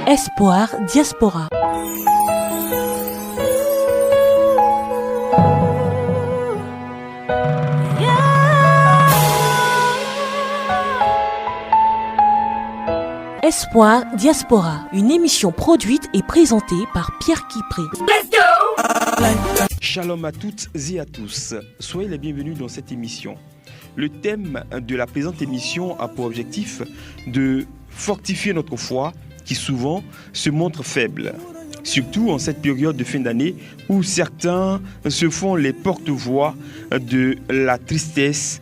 Espoir Diaspora. Espoir Diaspora, une émission produite et présentée par Pierre Kipré. Shalom à toutes et à tous, soyez les bienvenus dans cette émission. Le thème de la présente émission a pour objectif de fortifier notre foi qui souvent se montre faible. Surtout en cette période de fin d'année où certains se font les porte-voix de la tristesse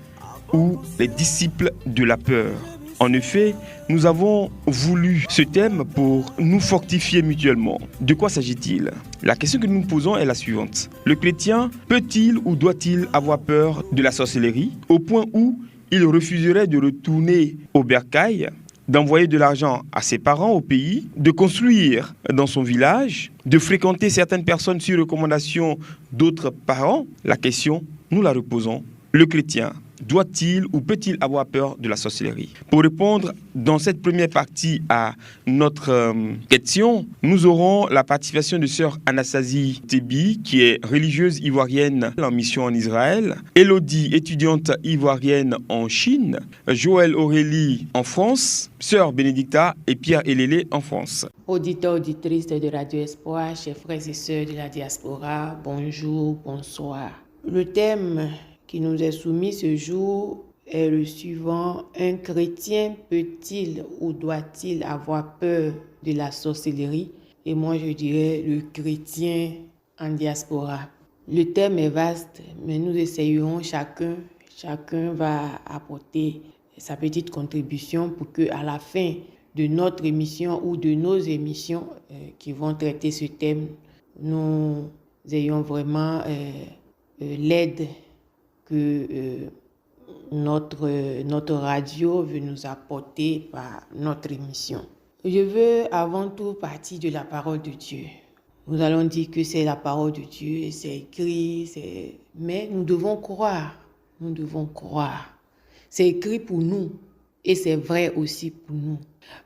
ou les disciples de la peur. En effet, nous avons voulu ce thème pour nous fortifier mutuellement. De quoi s'agit-il ? La question que nous nous posons est la suivante. Le chrétien peut-il ou doit-il avoir peur de la sorcellerie au point où il refuserait de retourner au bercail, d'envoyer de l'argent à ses parents au pays, de construire dans son village, de fréquenter certaines personnes sur recommandation d'autres parents ? La question, nous la reposons. Le chrétien doit-il ou peut-il avoir peur de la sorcellerie ? Pour répondre dans cette première partie à notre question, nous aurons la participation de sœur Anastasie Tebi, qui est religieuse ivoirienne en mission en Israël, Elodie, étudiante ivoirienne en Chine, Joël Aurélie en France, sœur Bénédicta et Pierre Elélé en France. Auditeurs, auditrices de Radio Espoir, chers frères et sœurs de la diaspora, bonjour, bonsoir. Le thème qui nous est soumis ce jour est le suivant. Un chrétien peut-il ou doit-il avoir peur de la sorcellerie ? Et moi je dirais le chrétien en diaspora. Le thème est vaste, mais nous essayerons chacun va apporter sa petite contribution pour qu'à la fin de notre émission ou de nos émissions qui vont traiter ce thème, nous ayons vraiment l'aide que notre radio veut nous apporter par notre émission. Je veux avant tout partir de la parole de Dieu. Nous allons dire que c'est la parole de Dieu, c'est écrit, mais nous devons croire. C'est écrit pour nous et c'est vrai aussi pour nous.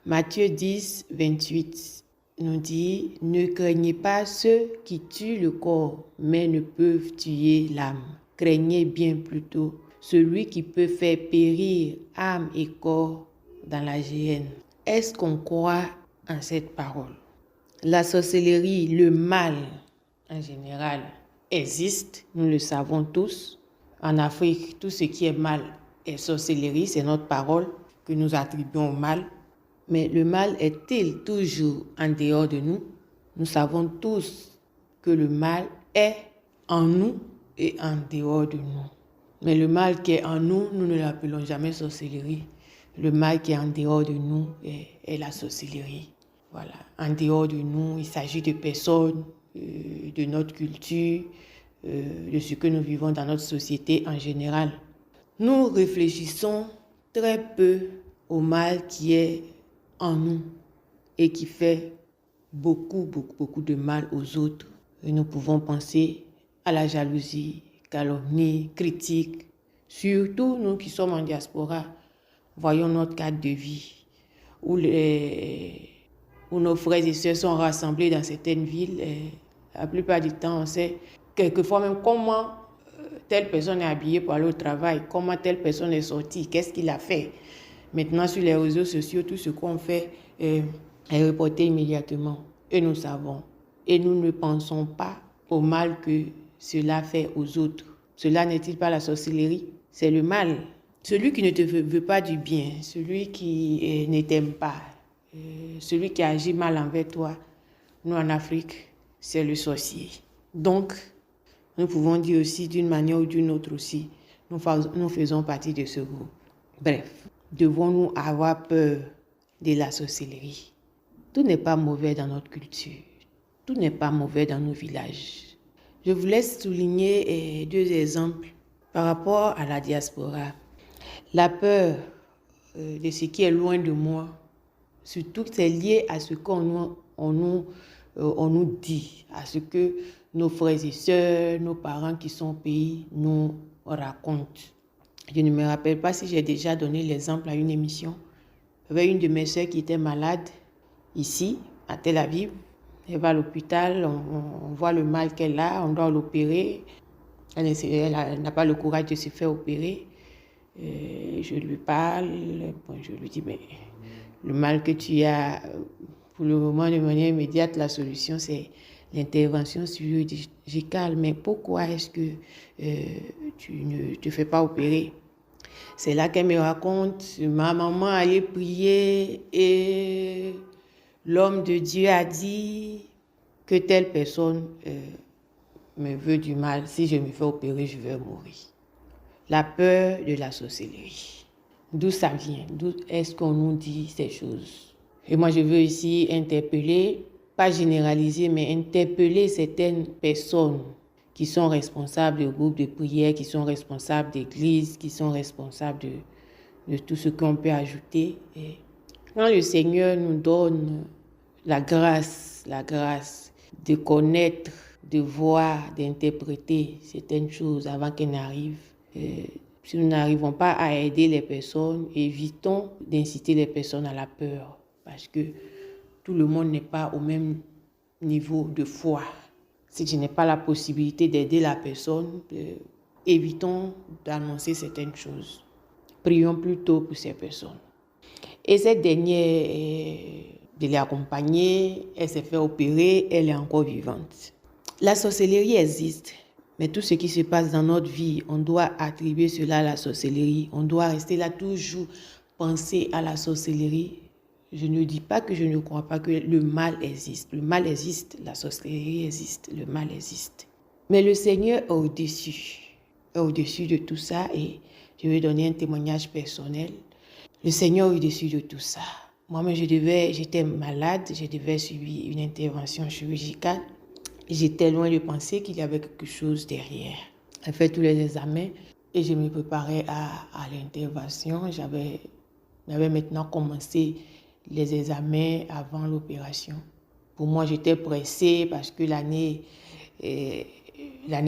Matthieu 10, 28 nous dit « Ne craignez pas ceux qui tuent le corps, mais ne peuvent tuer l'âme. Craignez bien plutôt celui qui peut faire périr âme et corps dans la géhenne. » Est-ce qu'on croit en cette parole ? La sorcellerie, le mal en général existe, nous le savons tous. En Afrique, tout ce qui est mal est sorcellerie, c'est notre parole que nous attribuons au mal. Mais le mal est-il toujours en dehors de nous ? Nous savons tous que le mal est en nous et en dehors de nous. Mais le mal qui est en nous, nous ne l'appelons jamais sorcellerie. Le mal qui est en dehors de nous est la sorcellerie. Voilà. En dehors de nous, il s'agit de personnes, de notre culture, de ce que nous vivons dans notre société en général. Nous réfléchissons très peu au mal qui est en nous et qui fait beaucoup de mal aux autres. Et nous pouvons penser à la jalousie, calomnie, critique. Surtout nous qui sommes en diaspora, voyons notre cadre de vie où nos frères et sœurs sont rassemblés dans certaines villes. La plupart du temps, on sait quelquefois même comment telle personne est habillée pour aller au travail, comment telle personne est sortie, qu'est-ce qu'il a fait. Maintenant, sur les réseaux sociaux, tout ce qu'on fait est reporté immédiatement. Et nous savons. Et nous ne pensons pas au mal que cela fait aux autres. Cela n'est-il pas la sorcellerie ? C'est le mal. Celui qui ne te veut pas du bien, celui qui ne t'aime pas, celui qui agit mal envers toi, nous en Afrique, c'est le sorcier. Donc, nous pouvons dire aussi d'une manière ou d'une autre aussi, nous faisons partie de ce groupe. Bref, devons-nous avoir peur de la sorcellerie ? Tout n'est pas mauvais dans notre culture. Tout n'est pas mauvais dans nos villages. Je vous laisse souligner 2 exemples par rapport à la diaspora. La peur de ce qui est loin de moi, surtout que c'est lié à ce qu'on nous dit, à ce que nos frères et sœurs, nos parents qui sont au pays nous racontent. Je ne me rappelle pas si j'ai déjà donné l'exemple à une émission. Il y avait une de mes sœurs qui était malade ici à Tel Aviv. Elle va à l'hôpital, on voit le mal qu'elle a, on doit l'opérer. Elle n'a pas le courage de se faire opérer. Je lui parle, je lui dis, mais le mal que tu as, pour le moment, de manière immédiate, la solution, c'est l'intervention chirurgicale. Mais pourquoi est-ce que tu ne te fais pas opérer? C'est là qu'elle me raconte, ma maman allait prier et l'homme de Dieu a dit que telle personne me veut du mal. Si je me fais opérer, je vais mourir. La peur de la sorcellerie. D'où ça vient? D'où est-ce qu'on nous dit ces choses? Et moi, je veux ici interpeller, pas généraliser, mais interpeller certaines personnes qui sont responsables de groupes de prière, qui sont responsables d'églises, qui sont responsables de tout ce qu'on peut ajouter. Et quand le Seigneur nous donne la grâce de connaître, de voir, d'interpréter certaines choses avant qu'elles n'arrivent, si nous n'arrivons pas à aider les personnes, évitons d'inciter les personnes à la peur, parce que tout le monde n'est pas au même niveau de foi. Si je n'ai pas la possibilité d'aider la personne, évitons d'annoncer certaines choses. Prions plutôt pour ces personnes. Et cette dernière, de l'accompagner, elle s'est fait opérer, elle est encore vivante. La sorcellerie existe, mais tout ce qui se passe dans notre vie, on doit attribuer cela à la sorcellerie. On doit rester là toujours, penser à la sorcellerie. Je ne dis pas que je ne crois pas que le mal existe. Le mal existe, la sorcellerie existe, le mal existe. Mais le Seigneur est au-dessus de tout ça, et je vais donner un témoignage personnel. Le Seigneur est au-dessus de tout ça. Moi-même, j'étais malade, je devais suivre une intervention chirurgicale. J'étais loin de penser qu'il y avait quelque chose derrière. J'ai fait tous les examens et je me préparais à l'intervention. J'avais maintenant commencé les examens avant l'opération. Pour moi, j'étais pressée parce que l'année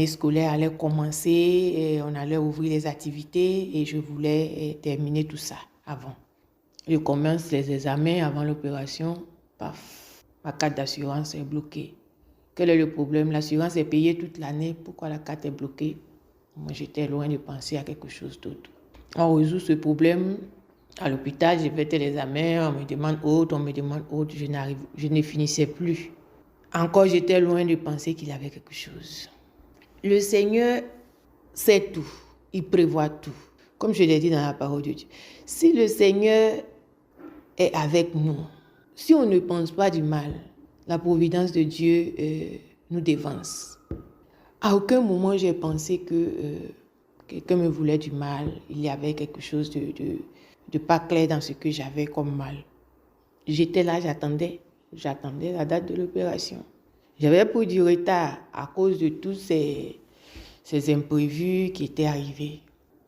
scolaire allait commencer, et on allait ouvrir les activités et je voulais terminer tout ça avant. Je commence les examens avant l'opération, paf, ma carte d'assurance est bloquée. Quel est le problème? L'assurance est payée toute l'année, pourquoi la carte est bloquée? Moi, j'étais loin de penser à quelque chose d'autre. On résout ce problème à l'hôpital, j'ai fait tel examen, on me demande autre, je ne finissais plus. Encore, j'étais loin de penser qu'il y avait quelque chose. Le Seigneur sait tout, il prévoit tout. Comme je l'ai dit dans la parole de Dieu, si le Seigneur est avec nous, si on ne pense pas du mal, la providence de Dieu nous dévance. À aucun moment j'ai pensé que quelqu'un me voulait du mal, il y avait quelque chose de pas clair dans ce que j'avais comme mal. J'étais là, j'attendais la date de l'opération. J'avais pris du retard à cause de tous ces imprévus qui étaient arrivés.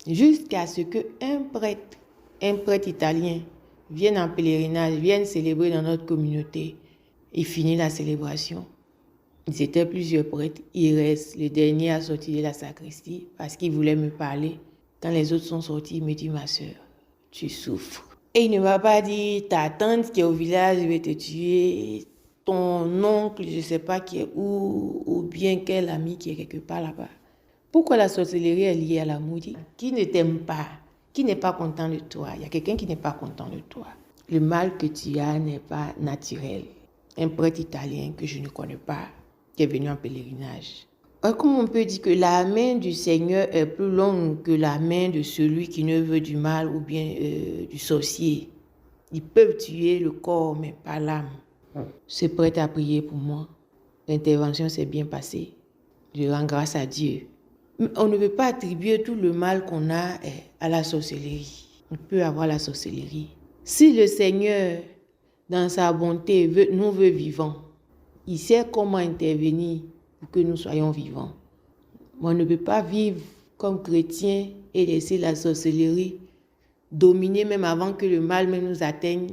Jusqu'à ce qu'un prêtre italien vienne en pèlerinage, vienne célébrer dans notre communauté et finit la célébration. Ils étaient plusieurs prêtres. Il reste le dernier à sortir de la sacristie parce qu'il voulait me parler. Quand les autres sont sortis, il me dit, ma soeur, tu souffres. Et il ne m'a pas dit, ta tante qui est au village, je vais te tuer, ton oncle, je ne sais pas qui est où, ou bien quel ami qui est quelque part là-bas. Pourquoi la sorcellerie est liée à l'amour? Qui ne t'aime pas, qui n'est pas content de toi? Il y a quelqu'un qui n'est pas content de toi. Le mal que tu as n'est pas naturel. Un prêtre italien que je ne connais pas, qui est venu en pèlerinage. Comment on peut dire que la main du Seigneur est plus longue que la main de celui qui ne veut du mal ou bien du sorcier? Ils peuvent tuer le corps, mais pas l'âme. Ce prêtre a prié pour moi. L'intervention s'est bien passée. Je rends grâce à Dieu. Mais on ne peut pas attribuer tout le mal qu'on a à la sorcellerie. On peut avoir la sorcellerie. Si le Seigneur, dans sa bonté, nous veut vivants, il sait comment intervenir pour que nous soyons vivants. On ne peut pas vivre comme chrétien et laisser la sorcellerie dominer même avant que le mal même nous atteigne.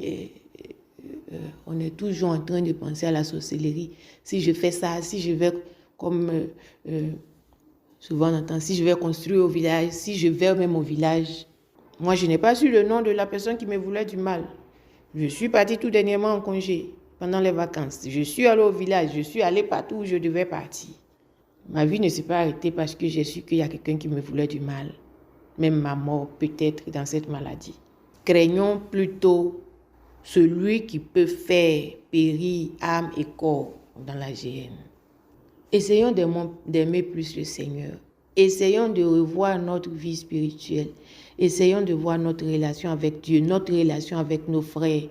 On est toujours en train de penser à la sorcellerie. Si je fais ça, si je vais, comme souvent on entend, si je vais construire au village, si je vais même au village. Moi, je n'ai pas su le nom de la personne qui me voulait du mal. Je suis partie tout dernièrement en congé. pendant les vacances. Je suis allée au village, je suis allée partout où je devais partir. Ma vie ne s'est pas arrêtée parce que j'ai su qu'il y a quelqu'un qui me voulait du mal. Même ma mort peut-être dans cette maladie. Craignons plutôt celui qui peut faire périr âme et corps dans la géhenne. Essayons d'aimer plus le Seigneur. Essayons de revoir notre vie spirituelle. Essayons de voir notre relation avec Dieu, notre relation avec nos frères,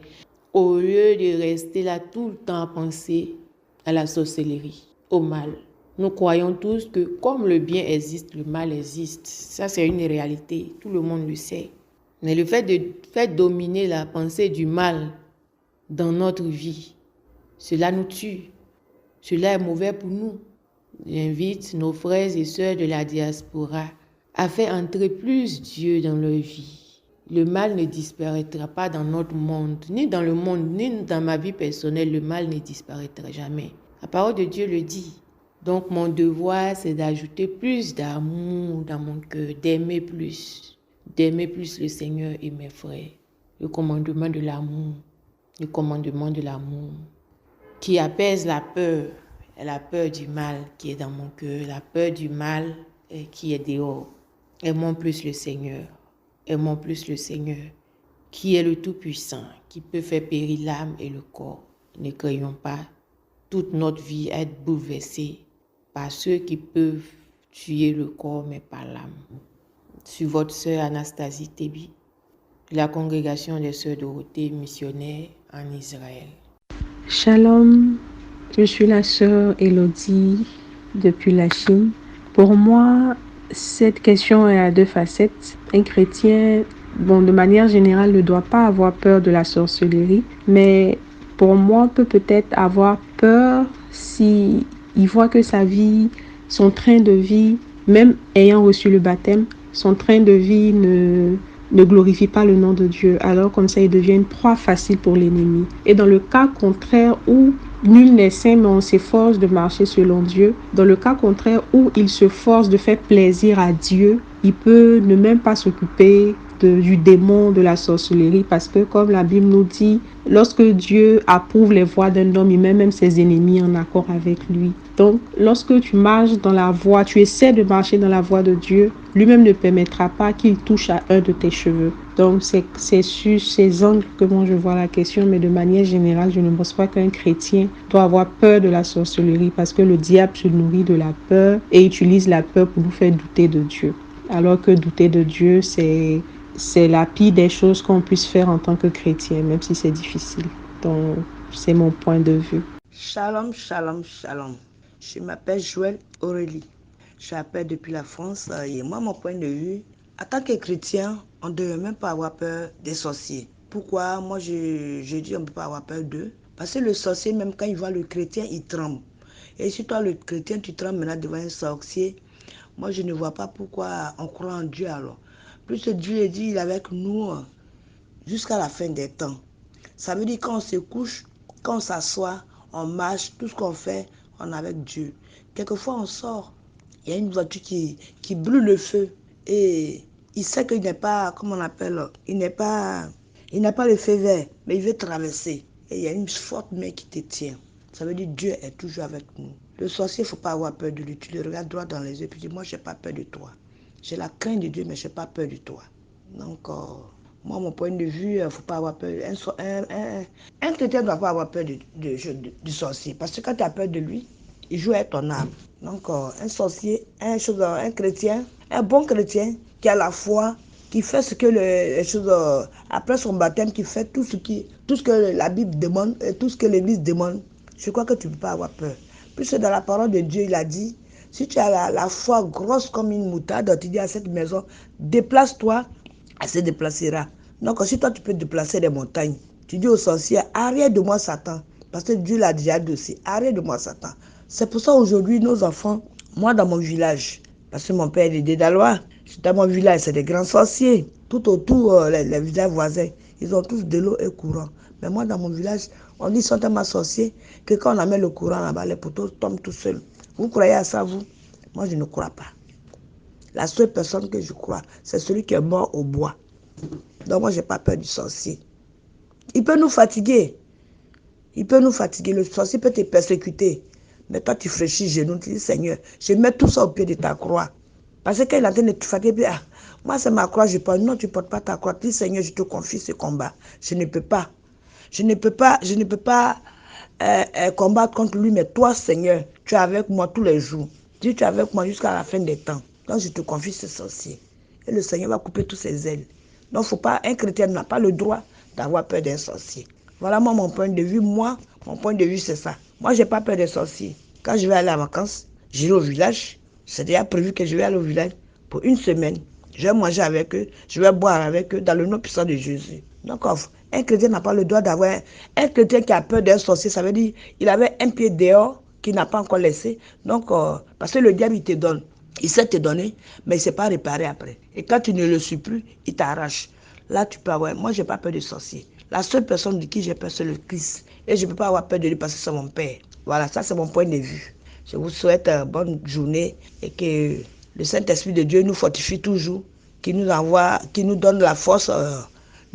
au lieu de rester là tout le temps à penser à la sorcellerie, au mal. Nous croyons tous que comme le bien existe, le mal existe. Ça, c'est une réalité. Tout le monde le sait. Mais le fait de faire dominer la pensée du mal dans notre vie, cela nous tue. Cela est mauvais pour nous. J'invite nos frères et sœurs de la diaspora à faire entrer plus Dieu dans leur vie. Le mal ne disparaîtra pas dans notre monde, ni dans le monde, ni dans ma vie personnelle. Le mal ne disparaîtra jamais. La parole de Dieu le dit. Donc mon devoir, c'est d'ajouter plus d'amour dans mon cœur, d'aimer plus le Seigneur et mes frères. Le commandement de l'amour, qui apaise la peur du mal qui est dans mon cœur, la peur du mal qui est dehors. Aimons plus le Seigneur, qui est le Tout-Puissant, qui peut faire périr l'âme et le corps. Ne craignons pas toute notre vie être bouleversée par ceux qui peuvent tuer le corps mais pas l'âme. Sur votre sœur Anastasie Tebi, de la congrégation des sœurs Dorothée missionnaires en Israël. Shalom, je suis la sœur Elodie depuis la Chine. Pour moi, cette question est à deux facettes. Un chrétien, de manière générale, ne doit pas avoir peur de la sorcellerie, mais pour moi, peut-être avoir peur si il voit que sa vie, son train de vie, même ayant reçu le baptême, son train de vie ne glorifie pas le nom de Dieu. Alors comme ça, il devient une proie facile pour l'ennemi. Et dans le cas contraire où nul n'est saint, mais on s'efforce de marcher selon Dieu, dans le cas contraire où il se force de faire plaisir à Dieu, il peut ne même pas s'occuper du démon de la sorcellerie, parce que comme la Bible nous dit, lorsque Dieu approuve les voies d'un homme, il met même ses ennemis en accord avec lui. Donc, lorsque tu marches dans la voie, tu essaies de marcher dans la voie de Dieu, lui-même ne permettra pas qu'il touche à un de tes cheveux. Donc, c'est sur ces angles que moi je vois la question, mais de manière générale, je ne pense pas qu'un chrétien doit avoir peur de la sorcellerie, parce que le diable se nourrit de la peur et utilise la peur pour nous faire douter de Dieu. Alors que douter de Dieu, c'est la pire des choses qu'on puisse faire en tant que chrétien, même si c'est difficile. Donc, c'est mon point de vue. Shalom, shalom, shalom. Je m'appelle Joël Aurélie. J'appelle depuis la France. Et moi, mon point de vue, en tant que chrétien, on ne devrait même pas avoir peur des sorciers. Pourquoi? Moi, je dis on ne peut pas avoir peur d'eux. Parce que le sorcier, même quand il voit le chrétien, il tremble. Et si toi, le chrétien, tu trembles maintenant devant un sorcier, moi, je ne vois pas pourquoi on croit en Dieu alors. Plus Dieu dit, il est avec nous jusqu'à la fin des temps. Ça veut dire quand on se couche, quand on s'assoit, on marche, tout ce qu'on fait, on est avec Dieu. Quelquefois, on sort, il y a une voiture qui brûle le feu et il sait qu'il n'est pas, comment on appelle, il n'a pas le feu vert, mais il veut traverser. Et il y a une forte main qui te tient. Ça veut dire Dieu est toujours avec nous. Le sorcier, il ne faut pas avoir peur de lui. Tu le regardes droit dans les yeux et tu dis, moi, je n'ai pas peur de toi. J'ai la crainte de Dieu, mais je n'ai pas peur de toi. Donc, moi, mon point de vue, il ne faut pas avoir peur. Un chrétien ne doit pas avoir peur du sorcier. Parce que quand tu as peur de lui, il joue avec ton âme. Donc, un sorcier, un chrétien, un bon chrétien qui a la foi, qui fait ce que les choses, après son baptême, qui fait tout ce que la Bible demande et tout ce que l'Église demande, je crois que tu ne peux pas avoir peur. Puisque dans la parole de Dieu, il a dit, si tu as la foi grosse comme une moutarde, tu dis à cette maison, déplace-toi, elle se déplacera. Donc, si toi, tu peux déplacer les montagnes, tu dis au sorcier, arrête de moi, Satan. Parce que Dieu l'a déjà dit aussi, arrête de moi, Satan. C'est pour ça aujourd'hui, nos enfants, moi dans mon village, parce que mon père est d'Idalois, dans mon village, c'est des grands sorciers. Tout autour, les villages voisins, ils ont tous de l'eau et courant. Mais moi, dans mon village, on dit, ils sont tellement sorciers que quand on amène le courant là-bas, les poteaux tombent tout seuls. Vous croyez à ça, vous? Moi, je ne crois pas. La seule personne que je crois, c'est celui qui est mort au bois. Donc moi, je n'ai pas peur du sorcier. Il peut nous fatiguer. Il peut nous fatiguer, le sorcier peut te persécuter. Mais toi, tu fléchis genoux, tu dis, Seigneur, je mets tout ça au pied de ta croix. Parce que quand il est en train de te fatiguer, ah, moi, c'est ma croix, je porte. Non, tu ne portes pas ta croix. Tu dis, Seigneur, je te confie ce combat. Je ne peux pas. Je ne peux pas combattre contre lui, mais toi, Seigneur, tu es avec moi tous les jours. Dis, tu es avec moi jusqu'à la fin des temps. Donc, je te confie ce sorcier. Et le Seigneur va couper tous ses ailes. Donc, faut pas, un chrétien n'a pas le droit d'avoir peur d'un sorcier. Voilà moi, mon point de vue. Mon point de vue, c'est ça. Moi, je n'ai pas peur des sorciers. Quand je vais aller en vacances, j'irai au village. C'est déjà prévu que je vais aller au village pour une semaine. Je vais manger avec eux, je vais boire avec eux dans le nom puissant de Jésus. Donc, un chrétien n'a pas le droit d'avoir... Un chrétien qui a peur d'un sorcier, ça veut dire qu'il avait un pied dehors qu'il n'a pas encore laissé. Donc, parce que le diable, il te donne. Il sait te donner, mais il ne sait pas réparer après. Et quand tu ne le suis plus, il t'arrache. Là, tu peux avoir... Moi, je n'ai pas peur de sorcier. La seule personne de qui j'ai peur, c'est le Christ. Et je ne peux pas avoir peur de lui parce que c'est mon Père. Voilà, ça, c'est mon point de vue. Je vous souhaite une bonne journée et que le Saint-Esprit de Dieu nous fortifie toujours, qui nous donne la force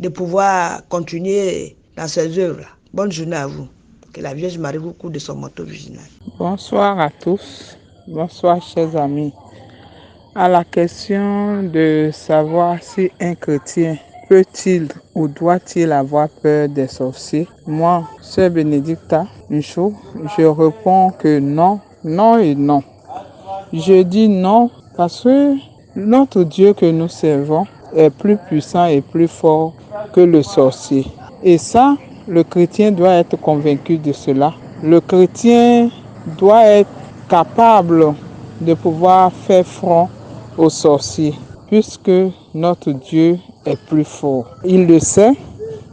de pouvoir continuer dans ses œuvres. Bonne journée à vous. Que la Vierge Marie vous couvre de son manteau virginal. Bonsoir à tous. Bonsoir, chers amis. À la question de savoir si un chrétien peut-il ou doit-il avoir peur des sorciers, moi, Sœur Bénédicta Michaud, je réponds que non, non et non. Je dis non parce que notre Dieu que nous servons est plus puissant et plus fort que le sorcier. Et ça, le chrétien doit être convaincu de cela. Le chrétien doit être capable de pouvoir faire front aux sorciers, puisque notre Dieu est plus fort. Il le sait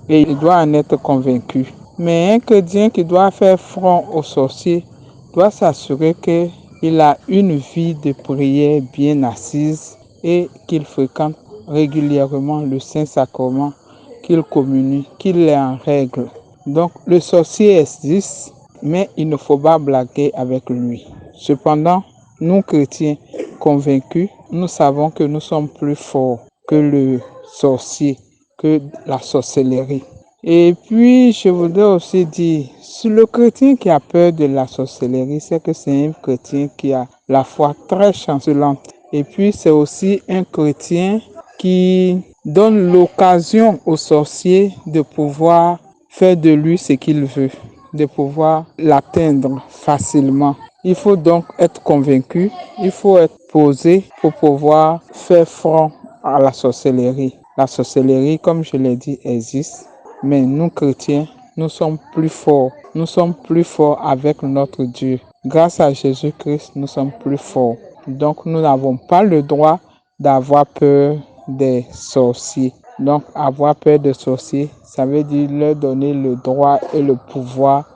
et il doit en être convaincu. Mais un chrétien qui doit faire front aux sorciers doit s'assurer qu'il a une vie de prière bien assise et qu'il fréquente régulièrement le Saint-Sacrement, qu'il communie, qu'il est en règle. Donc le sorcier existe, mais il ne faut pas blaguer avec lui. Cependant, nous chrétiens convaincus, nous savons que nous sommes plus forts que le sorcier, que la sorcellerie. Et puis, je voudrais aussi dire, sur le chrétien qui a peur de la sorcellerie, c'est que c'est un chrétien qui a la foi très chancelante. Et puis, c'est aussi un chrétien qui donne l'occasion au sorcier de pouvoir faire de lui ce qu'il veut, de pouvoir l'atteindre facilement. Il faut donc être convaincu, il faut être posé pour pouvoir faire front à la sorcellerie. La sorcellerie, comme je l'ai dit, existe, mais nous chrétiens, nous sommes plus forts. Nous sommes plus forts avec notre Dieu. Grâce à Jésus-Christ, nous sommes plus forts. Donc, nous n'avons pas le droit d'avoir peur des sorciers. Donc, avoir peur des sorciers, ça veut dire leur donner le droit et le pouvoir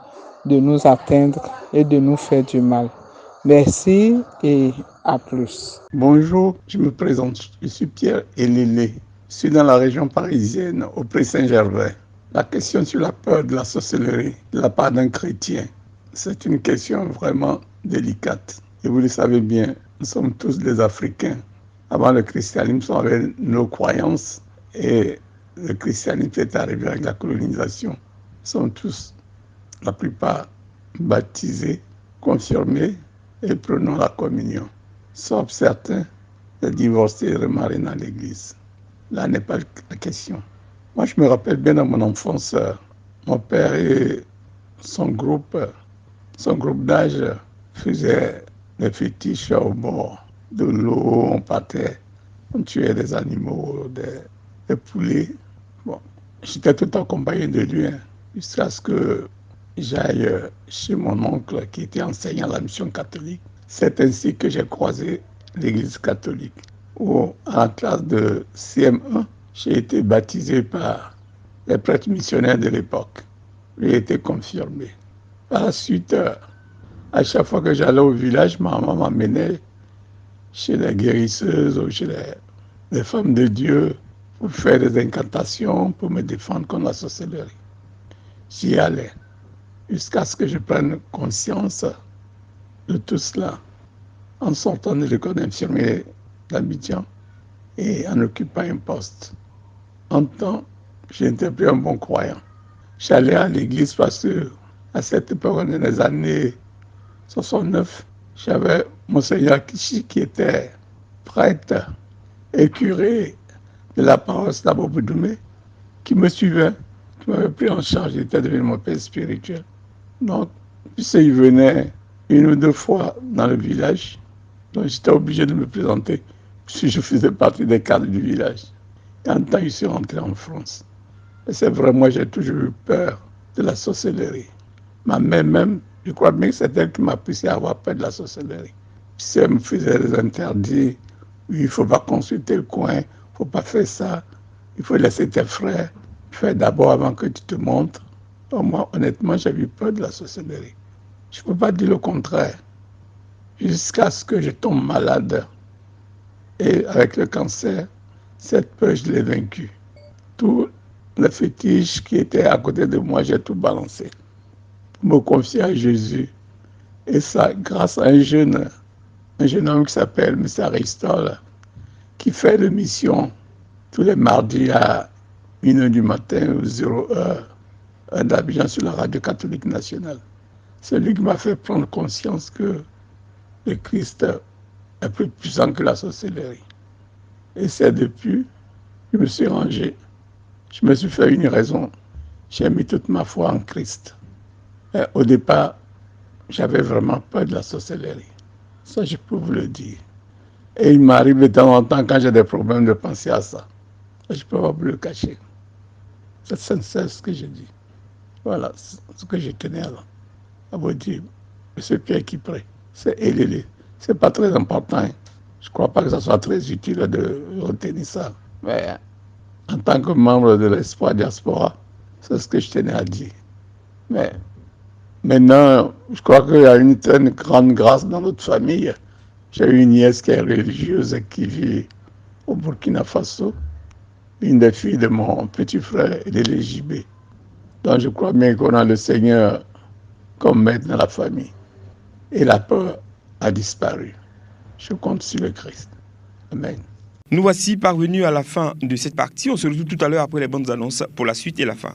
de nous atteindre et de nous faire du mal. Merci et à plus. Bonjour, je me présente. Je suis Pierre Elélé. Je suis dans la région parisienne, au Pré Saint-Gervais. La question sur la peur de la sorcellerie de la part d'un chrétien, c'est une question vraiment délicate. Et vous le savez bien, nous sommes tous des Africains. Avant le christianisme, on avait nos croyances et le christianisme est arrivé avec la colonisation. Nous sommes tous, la plupart, baptisés, confirmés et prenons la communion. Sauf certains, les divorcés et remariés dans l'église. Là n'est pas la question. Moi, je me rappelle bien dans mon enfance, mon père et son groupe d'âge faisaient des fétiches au bord de l'eau. On partait, on tuait des animaux, des poulets. Bon, j'étais tout accompagné de lui, jusqu'à ce que j'aille chez mon oncle qui était enseignant à la mission catholique. C'est ainsi que j'ai croisé l'église catholique, où à la classe de CM1, j'ai été baptisé par les prêtres missionnaires de l'époque. J'ai été confirmé. Par la suite, à chaque fois que j'allais au village, ma maman m'amenait chez les guérisseuses ou chez les femmes de Dieu pour faire des incantations, pour me défendre contre la sorcellerie. J'y allais jusqu'à ce que je prenne conscience de tout cela en sortant de l'école d'infirmier d'Abidjan et en occupant un poste. En temps, j'étais un bon croyant. J'allais à l'église parce que À cette époque, dans les années 69, j'avais Monseigneur Kishi qui était prêtre et curé de la paroisse d'Abo-Boudoumé, qui me suivait, qui m'avait pris en charge, il était devenu mon père spirituel. Donc, il venait une ou deux fois dans le village, donc j'étais obligé de me présenter, si je faisais partie des cadres du village. Et en temps, je suis rentré en France. Et c'est vrai, moi, j'ai toujours eu peur de la sorcellerie. Ma mère même, je crois bien que c'est elle qui m'a poussé à avoir peur de la sorcellerie. Puis elle me faisait des interdits. Oui, il ne faut pas consulter le coin, il ne faut pas faire ça. Il faut laisser tes frères faire d'abord avant que tu te montres. Donc moi, honnêtement, j'ai eu peur de la sorcellerie. Je ne peux pas dire le contraire. Jusqu'à ce que je tombe malade. Et avec le cancer, cette peur, je l'ai vaincue. Tous les fétiches qui étaient à côté de moi, j'ai tout balancé. Pour me confier à Jésus. Et ça, grâce à un jeune homme qui s'appelle M. Aristole, qui fait des missions tous les mardis à 1h du matin ou 0h d'Abidjan sur la radio catholique nationale. C'est lui qui m'a fait prendre conscience que le Christ est plus puissant que la sorcellerie. Et c'est depuis que je me suis rangé. Je me suis fait une raison. J'ai mis toute ma foi en Christ. Et au départ, j'avais vraiment peur de la sorcellerie. Ça, je peux vous le dire. Et il m'arrive de temps en temps, quand j'ai des problèmes, de penser à ça. Je ne peux pas vous le cacher. C'est sincère ce que je dis. Voilà ce que je tenais à vous dire. M. Pierre Kipré, c'est Elélé. Ce n'est pas très important. Hein. Je ne crois pas que ce soit très utile de retenir ça. Mais en tant que membre de l'Espoir Diaspora, c'est ce que je tenais à dire. Mais maintenant, je crois qu'il y a une grande grâce dans notre famille. J'ai une nièce qui est religieuse et qui vit au Burkina Faso. Une des filles de mon petit frère, Lélé JB. Donc je crois bien qu'on a le Seigneur comme maître dans la famille. Et la peur a disparu. Je compte sur le Christ. Amen. Nous voici parvenus à la fin de cette partie. On se retrouve tout à l'heure après les bonnes annonces pour la suite et la fin.